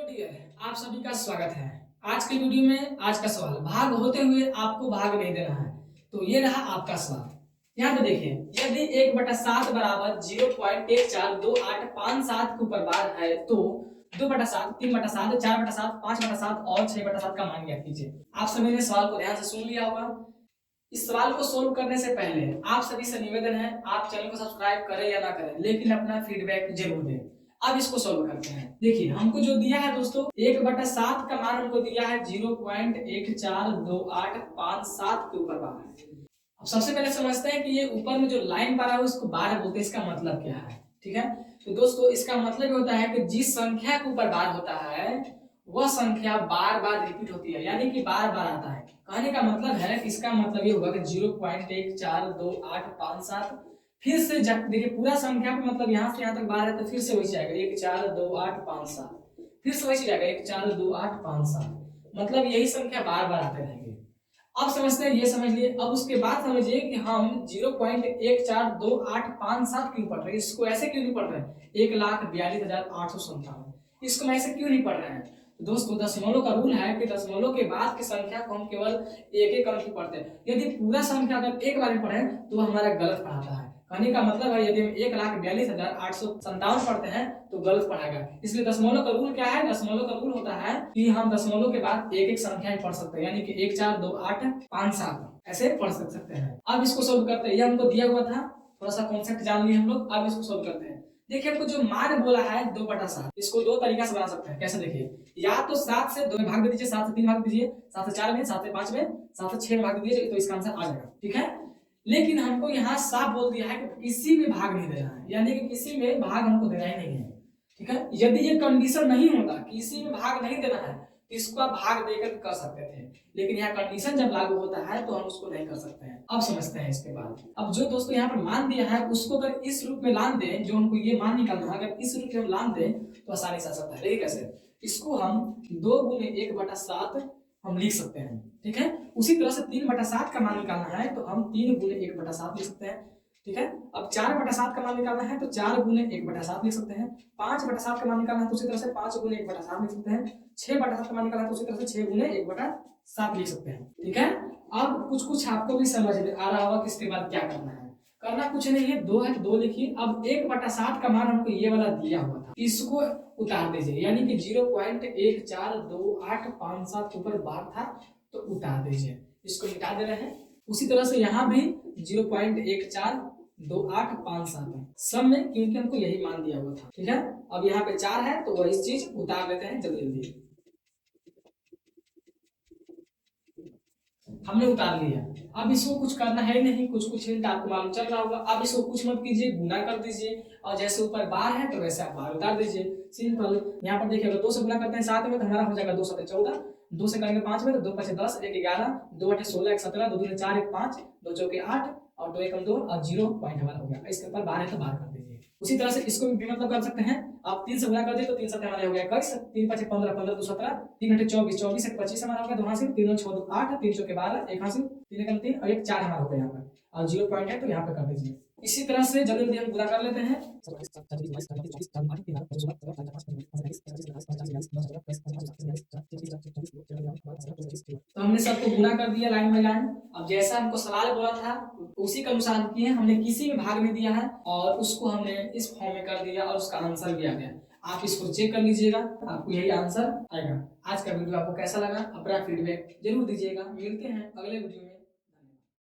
Dear, आप सभी का स्वागत है। आज के वीडियो में आज का सवाल, भाग होते हुए आपको भाग नहीं देना है। तो ये रहा आपका सवाल। यहाँ पे देखिए, यदि 1/7 बराबर 0.142857 के ऊपर बार है तो 2/7, 3/7, 4/7, 5/7 और 6/7 का मान ज्ञात कीजिए। आप सभी ने सवाल को ध्यान से सुन लिया होगा। इस सवाल को सोल्व करने से पहले आप सभी से निवेदन है, आप चैनल को सब्सक्राइब करें या ना करें, लेकिन अपना फीडबैक जरूर दें। अब इसको सोल्व करते हैं। देखिए, हमको जो दिया है दोस्तों 1/7 का मान हमको दिया है 0.142857 के ऊपर बार है। अब सबसे पहले समझते हैं कि ये ऊपर में जो लाइन बार है उसको बार बोलते हैं। इसका मतलब क्या है? ठीक है, तो दोस्तों इसका मतलब होता है कि जिस संख्या के ऊपर बार होता है वह संख्या बार बार रिपीट होती है, यानी कि बार बार आता है। कहने का मतलब है, इसका मतलब ये होगा कि 0.142857 फिर से देखिए पूरा संख्या पे मतलब यहाँ से यहाँ तक बार है तो फिर से वही जाएगा 142857, फिर से वही जाएगा 142857, मतलब यही संख्या बार बार आते रहेंगे। अब समझते हैं, ये समझ लिए। अब उसके बाद समझिए कि हम 0.142857 क्यों पढ़ रहे हैं। इसको ऐसे क्यों नहीं पढ़ रहे हैं 1,42,857, इसको हम ऐसे क्यों नहीं पढ़ रहे हैं? दोस्तों दशमलव का रूल है कि दशमलव के बाद की संख्या को हम केवल एक एक अंक पढ़ते हैं। यदि पूरा संख्या अगर एक बार में पढ़े तो हमारा गलत पढ़ाता है। कहने का मतलब है यदि हम 1,42,857 पढ़ते हैं तो गलत पढ़ाएगा। इसलिए दशमलव का रूल क्या है? दशमलव का रूल होता है कि हम दशमलव के बाद एक एक संख्या पढ़ सकते हैं, यानी कि 142,857 ऐसे पढ़ सकते हैं। अब इसको सोल्व करते हैं। ये हमको दिया हुआ था, थोड़ा सा कॉन्सेप्ट जान लिए हम लोग। अब इसको सोल्व करते हैं। देखिए, हमको जो मान बोला है 2/7, इसको दो तरीका से बना सकते हैं। कैसे? देखिए, या तो 7 से 2 में भाग दे दीजिए, 7 से 3 भाग दीजिए, 7 से 4 में, 7 से 5 में, 7 से 6 में भाग दीजिए, तो इसका आंसर आ जाएगा। ठीक है, लेकिन हमको यहाँ साफ बोल दिया है कि किसी में भाग नहीं देना है, यानी कि किसी में भाग हमको देना ही नहीं है। ठीक है, यदि ये कंडीशन नहीं होता, किसी में भाग नहीं देना है, तो इसको आप भाग देकर कर सकते थे, लेकिन यहाँ कंडीशन जब लागू होता है तो हम उसको नहीं कर सकते हैं। अब समझते हैं इसके बाद। अब जो दोस्तों यहाँ पर मान दिया है उसको अगर इस रूप में लान दें, जो हमको ये मान निकालना है, अगर इस रूप में लान दें तो आसानी से आ सकता है। देखिए कैसे, इसको हम 2 गुने 1/7 हम लिख सकते हैं। ठीक है, उसी तरह से 3/7 का मान निकालना है तो हम 3 गुने 1/7 लिख सकते हैं। ठीक है, अब 4/7 का मान निकालना है तो 4 गुने 1/7 लिख सकते हैं। 5/7 का मान निकालना है तो उसी तरह से 5 गुने 1/7 लिख सकते हैं। 6/7 का मान निकालना है तो उसी तरह से 6 गुने 1/7 लिख सकते हैं। ठीक है, अब कुछ आपको भी समझ में आ रहा होगा कि इसके बाद क्या करना है। करना कुछ नहीं है, 2 है तो 2 लिखिए। अब 1/7 का मान हमको ये वाला दिया हुआ था, इसको उतार दीजिए, यानी कि 0.142857 ऊपर बार था तो उतार दीजिए, इसको मिटा दे रहे हैं। उसी तरह से यहाँ भी 0.142857 सब में, क्योंकि हमको यही मान दिया हुआ था। ठीक है, अब यहाँ पे 4 है तो वही चीज उतार देते हैं जल्दी जल्दी। हमने उतार लिया। अब इसको कुछ करना है नहीं, कुछ हिंट आपको मालूम चल रहा होगा। अब इसको कुछ मत कीजिए, गुना कर दीजिए, और जैसे ऊपर बार है तो वैसे आप बार उतार दीजिए। सिंपल। यहाँ पर देखिए, अगर 2 से गुना करते हैं 7 में तो हमारा हो जाएगा 2 7 14, 2 से करेंगे 5 में तो 2 5 10, 1 11, 2 8 16, 1 17, 2 2 4 1 5, 2 चौके 8 और 2 1 2 और 0 पॉइंट हमारा हो गया। इसके ऊपर बार है तो बार कर दीजिए। उसी तरह से इसको भी मतलब कर सकते हैं। आप 3 से गुना कर दिए तो 3 7 हमारे हो गया 21, 3 5 15, 15 2 17, 3 8 24, 24 1 25 हमारा हो गया 2 हासिल, 3 6 2 8, 3 चौके 12, 1 हासिल, 3 1 3 और 1 4 हमारा हो गया यहाँ पर, और 0 पॉइंट है तो यहाँ पे कर दीजिए। इसी तरह से जल्दी जल्दी हम गुना कर लेते हैं। तो हमने सबको गुना कर दिया लाइन बाय लाइन। अब जैसा हमको सवाल बोला था उसी के अनुसार किए, हमने किसी में भाग नहीं दिया है और उसको हमने इस फॉर्म में कर दिया और उसका आंसर भी आ गया। आप इसको चेक कर लीजिएगा, आपको यही आंसर आएगा। आज का वीडियो आपको कैसा लगा, अपना फीडबैक जरूर दीजिएगा। मिलते हैं अगले वीडियो में।